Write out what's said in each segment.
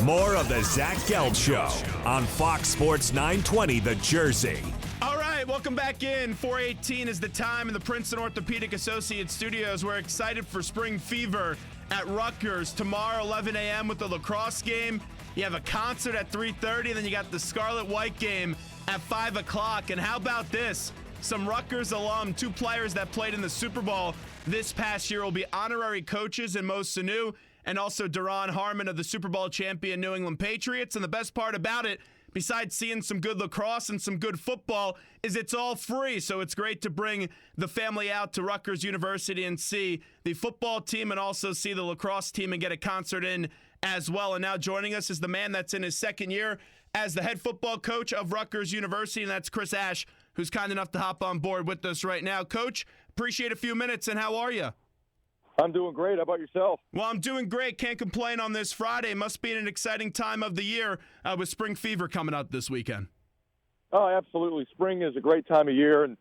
More of the Zach Gelb Show on Fox Sports 920 The Jersey. All right, welcome back in. 4:18 is the time in the Princeton Orthopedic Associates studios. We're excited for spring fever at Rutgers tomorrow, 11 a.m. with the lacrosse game. You have a concert at 3:30, and then you got the Scarlet White game at 5 o'clock. And how about this? Some Rutgers alum, two players that played in the Super Bowl this past year will be honorary coaches in Mo Sanu and also Duron Harmon of the Super Bowl champion New England Patriots. And the best part about it, besides seeing some good lacrosse and some good football, is it's all free. So it's great to bring the family out to Rutgers University and see the football team and also see the lacrosse team and get a concert in as well. And now joining us is the man that's in his second year as the head football coach of Rutgers University, and that's Chris Ash, who's kind enough to hop on board with us right now. Coach, appreciate a few minutes, and how are you? I'm doing great. How about yourself? Well, I'm doing great. Can't complain on this Friday. Must be an exciting time of the year with spring fever coming up this weekend. Oh, absolutely. Spring is a great time of year, and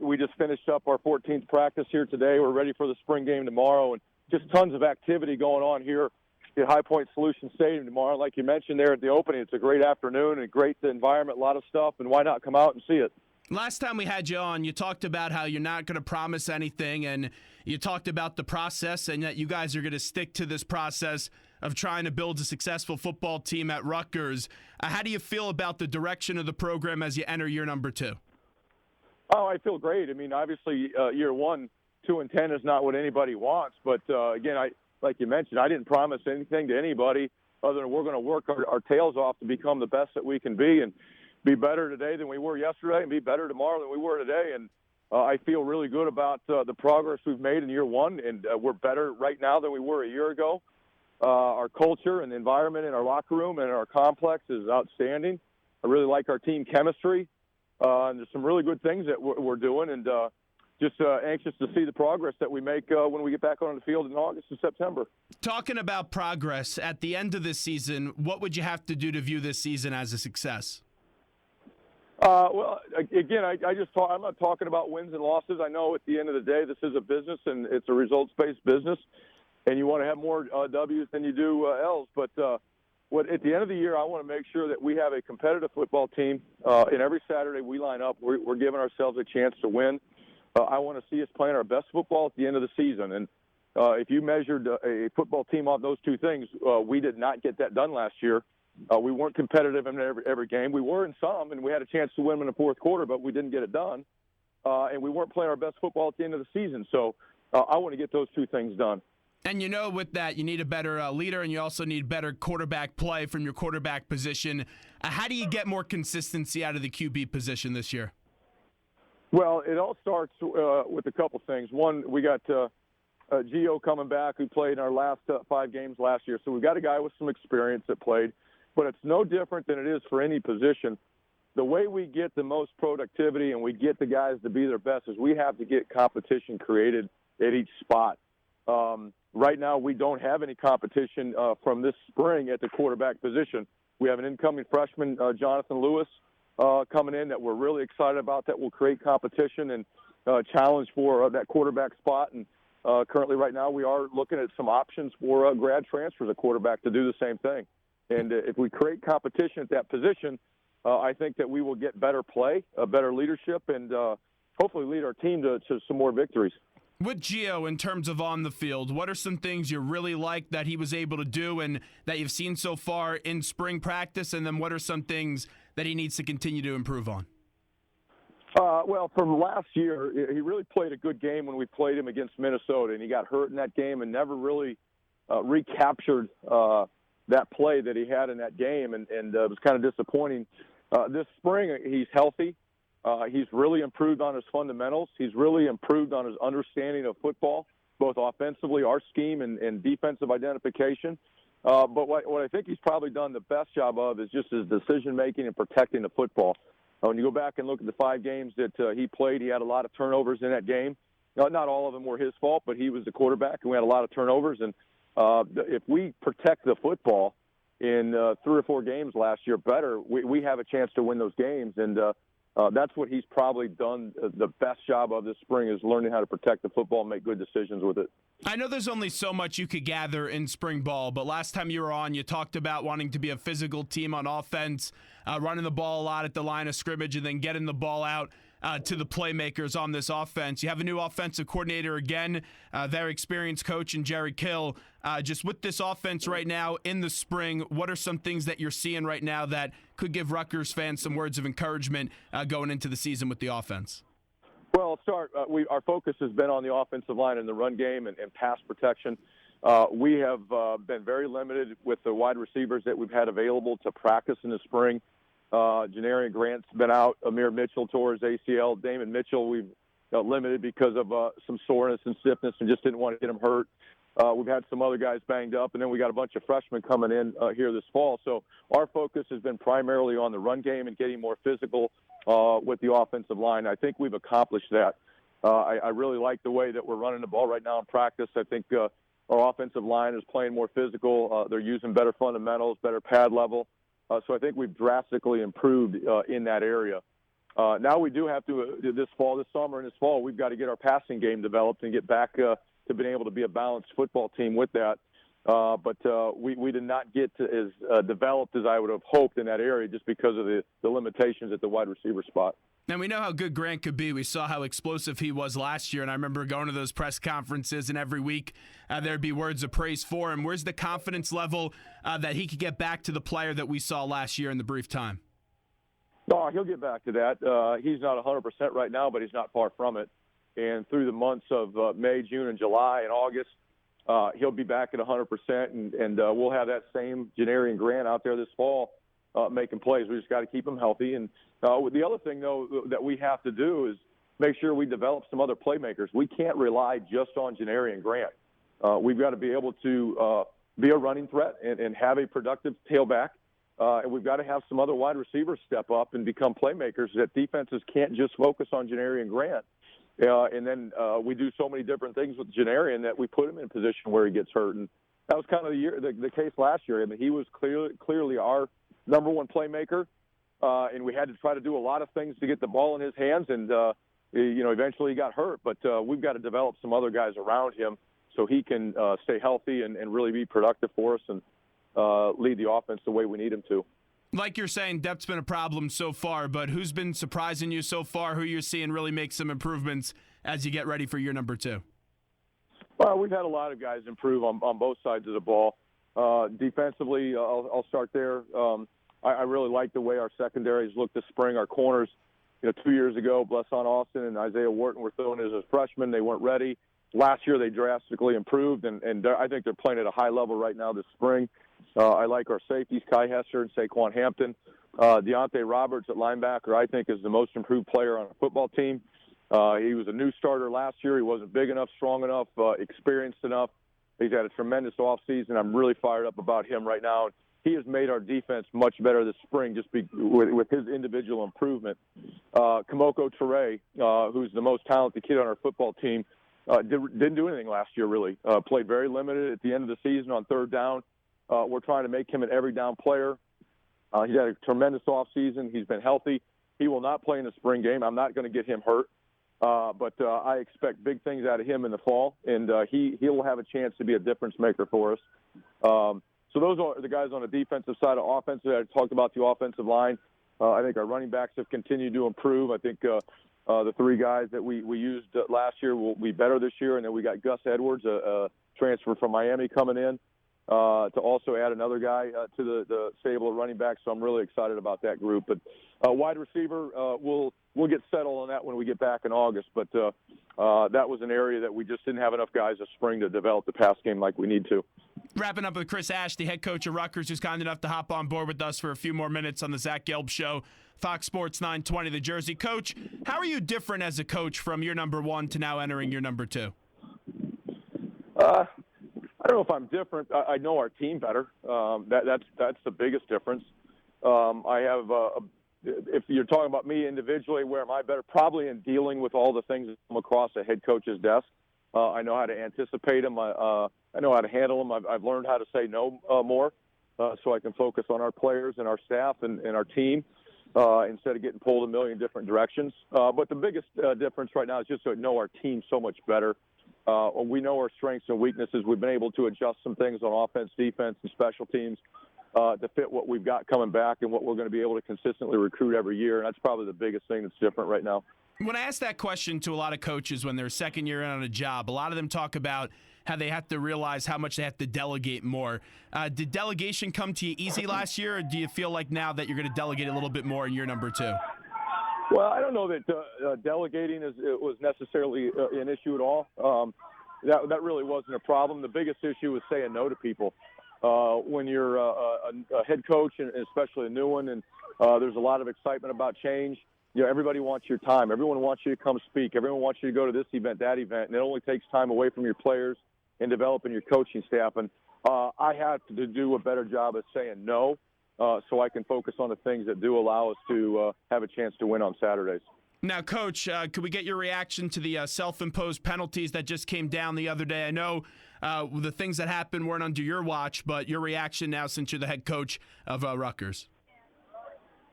we just finished up our 14th practice here today. We're ready for the spring game tomorrow, and just tons of activity going on here at High Point Solution Stadium tomorrow. Like you mentioned there at the opening, it's a great afternoon and a great environment, a lot of stuff, and why not come out and see it? Last time we had you on, you talked about how you're not going to promise anything, and you talked about the process and that you guys are going to stick to this process of trying to build a successful football team at Rutgers. How do you feel about the direction of the program as you enter year number 2? Oh, I feel great. I mean, obviously, year 1, 2, and 10 is not what anybody wants. But, again, like you mentioned, I didn't promise anything to anybody other than we're going to work our tails off to become the best that we can be and be better today than we were yesterday and be better tomorrow than we were today. And I feel really good about the progress we've made in year 1, and we're better right now than we were a year ago. Our culture and the environment in our locker room and our complex is outstanding. I really like our team chemistry. And there's some really good things that we're doing, and just anxious to see the progress that we make when we get back on the field in August and September. Talking about progress, at the end of this season, what would you have to do to view this season as a success? Well, again, I'm not talking about wins and losses. I know at the end of the day, this is a business and it's a results-based business, and you want to have more W's than you do L's. But at the end of the year, I want to make sure that we have a competitive football team. And every Saturday we line up, we're giving ourselves a chance to win. I want to see us playing our best football at the end of the season. And if you measured a football team on those two things, we did not get that done last year. We weren't competitive in every game. We were in some, and we had a chance to win them in the fourth quarter, but we didn't get it done. And we weren't playing our best football at the end of the season. So I want to get those two things done. And you know, with that, you need a better leader, and you also need better quarterback play from your quarterback position. How do you get more consistency out of the QB position this year? Well, it all starts with a couple things. One, we got Gio coming back, who played in our last 5 games last year. So we've got a guy with some experience that played. But it's no different than it is for any position. The way we get the most productivity and we get the guys to be their best is we have to get competition created at each spot. Right now, we don't have any competition from this spring at the quarterback position. We have an incoming freshman, Jonathan Lewis, coming in that we're really excited about, that will create competition and challenge for that quarterback spot. And currently right now we are looking at some options for grad transfers at quarterback to do the same thing. And if we create competition at that position, I think that we will get better play, better leadership, and hopefully lead our team to some more victories. With Gio, in terms of on the field, what are some things you really like that he was able to do and that you've seen so far in spring practice? And then what are some things that he needs to continue to improve on? Well, from last year, he really played a good game when we played him against Minnesota, and he got hurt in that game and never really recaptured that play that he had in that game, and it was kind of disappointing. This spring, he's healthy. He's really improved on his fundamentals. He's really improved on his understanding of football, both offensively, our scheme, and defensive identification. But what I think he's probably done the best job of is just his decision-making and protecting the football. When you go back and look at the 5 games that he played, he had a lot of turnovers in that game. Not all of them were his fault, but he was the quarterback, and we had a lot of turnovers. And if we protect the football in 3 or 4 games last year better, we have a chance to win those games. And That's what he's probably done the best job of this spring, is learning how to protect the football and make good decisions with it. I know there's only so much you could gather in spring ball, but last time you were on, you talked about wanting to be a physical team on offense, running the ball a lot at the line of scrimmage, and then getting the ball out to the playmakers on this offense. You have a new offensive coordinator again, very experienced coach in Jerry Kill. Just with this offense right now in the spring, what are some things that you're seeing right now that could give Rutgers fans some words of encouragement going into the season with the offense? Well, I'll start. Our focus has been on the offensive line and the run game and pass protection. We have been very limited with the wide receivers that we've had available to practice in the spring. Janarian Grant's been out. Amir Mitchell tore his ACL. Damon Mitchell we've limited because of some soreness and stiffness and just didn't want to get him hurt. We've had some other guys banged up, and then we got a bunch of freshmen coming in here this fall. So our focus has been primarily on the run game and getting more physical with the offensive line. I think we've accomplished that. I really like the way that we're running the ball right now in practice. I think our offensive line is playing more physical. They're using better fundamentals, better pad level. So I think we've drastically improved in that area. Now we do have to, this summer and this fall, we've got to get our passing game developed and get back to being able to be a balanced football team with that. But we did not get to as developed as I would have hoped in that area just because of the limitations at the wide receiver spot. And we know how good Grant could be. We saw how explosive he was last year, and I remember going to those press conferences, and every week there'd be words of praise for him. Where's the confidence level that he could get back to the player that we saw last year in the brief time? No, he'll get back to that. He's not 100% right now, but he's not far from it. And through the months of May, June, and July, and August, he'll be back at 100%, and we'll have that same Janarian Grant out there this fall making plays. We just got to keep him healthy. And the other thing, though, that we have to do is make sure we develop some other playmakers. We can't rely just on Janarian Grant. We've got to be able to be a running threat and have a productive tailback. And we've got to have some other wide receivers step up and become playmakers that defenses can't just focus on Janarian Grant. And then we do so many different things with Janarian that we put him in a position where he gets hurt. And that was kind of the case last year. I mean, he was clearly our number one playmaker, and we had to try to do a lot of things to get the ball in his hands. And, eventually he got hurt. But we've got to develop some other guys around him so he can stay healthy and really be productive for us and lead the offense the way we need him to. Like you're saying, depth's been a problem so far, but who's been surprising you so far, who you're seeing really make some improvements as you get ready for year number 2? Well, we've had a lot of guys improve on both sides of the ball. Defensively, I'll start there. I really like the way our secondaries looked this spring. Our corners, 2 years ago, Blesson Austin and Isaiah Wharton were thrown as freshmen. They weren't ready. Last year, they drastically improved, and I think they're playing at a high level right now this spring. I like our safeties, Kai Hester and Saquon Hampton. Deontay Roberts at linebacker, I think, is the most improved player on a football team. He was a new starter last year. He wasn't big enough, strong enough, experienced enough. He's had a tremendous offseason. I'm really fired up about him right now. He has made our defense much better this spring just with his individual improvement. Kamoko Toure, who's the most talented kid on our football team, didn't do anything last year, really. Played very limited at the end of the season on third down. We're trying to make him an every-down player. He's had a tremendous offseason. He's been healthy. He will not play in the spring game. I'm not going to get him hurt. But I expect big things out of him in the fall, and he will have a chance to be a difference maker for us. So those are the guys on the defensive side. Of offensive, I talked about the offensive line. I think our running backs have continued to improve. I think the 3 guys that we used last year will be better this year, and then we got Gus Edwards, a transfer from Miami, coming in. To also add another guy to the stable of running backs, so I'm really excited about that group. But wide receiver, we'll get settled on that when we get back in August. But that was an area that we just didn't have enough guys this spring to develop the pass game like we need to. Wrapping up with Chris Ash, the head coach of Rutgers, who's kind enough to hop on board with us for a few more minutes on the Zach Gelb Show, Fox Sports 920, the Jersey. Coach, how are you different as a coach from your number 1 to now entering your number 2? I don't know if I'm different. I know our team better. That's the biggest difference. I have, if you're talking about me individually, where am I better? Probably in dealing with all the things that come across a head coach's desk. I know how to anticipate them. I know how to handle them. I've learned how to say no more, so I can focus on our players and our staff and our team. instead of getting pulled a million different directions. But the biggest difference right now is just to know our team so much better. We know our strengths and weaknesses. We've been able to adjust some things on offense, defense, and special teams to fit what we've got coming back and what we're going to be able to consistently recruit every year. And that's probably the biggest thing that's different right now. When I ask that question to a lot of coaches when they're second year in on a job, a lot of them talk about how they have to realize how much they have to delegate more. Did delegation come to you easy last year, or do you feel like now that you're going to delegate a little bit more in year number 2? Well, I don't know that delegating was necessarily an issue at all. That really wasn't a problem. The biggest issue was saying no to people. When you're a head coach, and especially a new one, and there's a lot of excitement about change, everybody wants your time. Everyone wants you to come speak. Everyone wants you to go to this event, that event, and it only takes time away from your players and developing your coaching staff. And I had to do a better job of saying no so I can focus on the things that do allow us to have a chance to win on Saturdays. Now, Coach, could we get your reaction to the self-imposed penalties that just came down the other day? I know the things that happened weren't under your watch, but your reaction now since you're the head coach of Rutgers.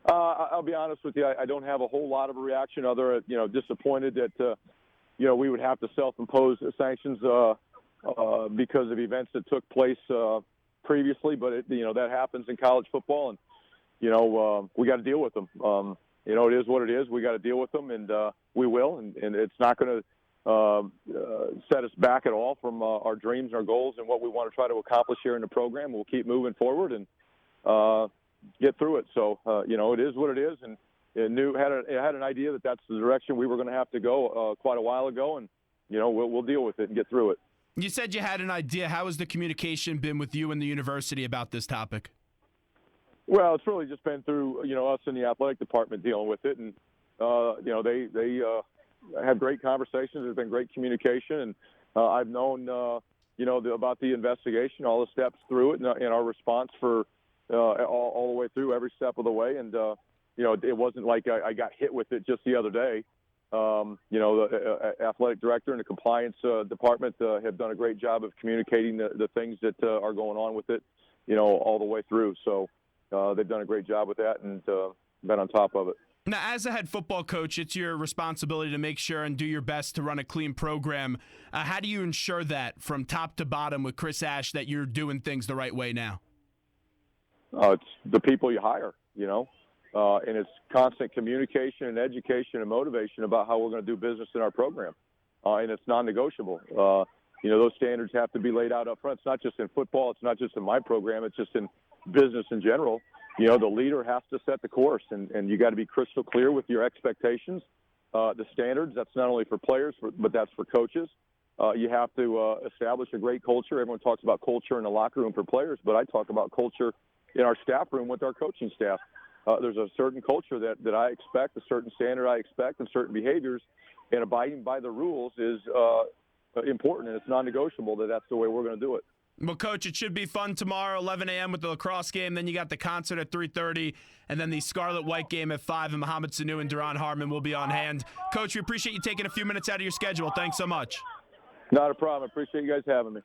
I'll be honest with you. I don't have a whole lot of a reaction other than, disappointed that, we would have to self-impose sanctions because of events that took place previously. But, that happens in college football, and, we got to deal with them. It is what it is. We got to deal with them, and we will. And it's not going to set us back at all from our dreams, our goals, and what we want to try to accomplish here in the program. We'll keep moving forward and get through it. So, it is what it is, and it had an idea that that's the direction we were going to have to go quite a while ago, and, we'll deal with it and get through it. You said you had an idea. How has the communication been with you and the university about this topic? Well, it's really just been through, us in the athletic department dealing with it, and, they have great conversations. There's been great communication, and I've known, about the investigation, all the steps through it, and our response for all the way through every step of the way. And, it wasn't like I got hit with it just the other day. The athletic director and the compliance department have done a great job of communicating the things that are going on with it, all the way through. So they've done a great job with that and been on top of it. Now, as a head football coach, it's your responsibility to make sure and do your best to run a clean program. How do you ensure that from top to bottom with Chris Ash that you're doing things the right way now? It's the people you hire, and it's constant communication and education and motivation about how we're going to do business in our program. And it's non-negotiable. Those standards have to be laid out up front. It's not just in football. It's not just in my program. It's just in business in general. The leader has to set the course, and you got to be crystal clear with your expectations. The standards, that's not only for players, but that's for coaches. You have to establish a great culture. Everyone talks about culture in the locker room for players, but I talk about culture in our staff room with our coaching staff. There's a certain culture that I expect, a certain standard I expect, and certain behaviors, and abiding by the rules is important, and it's non-negotiable that's the way we're going to do it. Well, Coach, it should be fun tomorrow, 11 a.m. with the lacrosse game. Then you got the concert at 3:30, and then the Scarlet-White game at 5, and Mohamed Sanu and Duran Harmon will be on hand. Coach, we appreciate you taking a few minutes out of your schedule. Thanks so much. Not a problem. I appreciate you guys having me.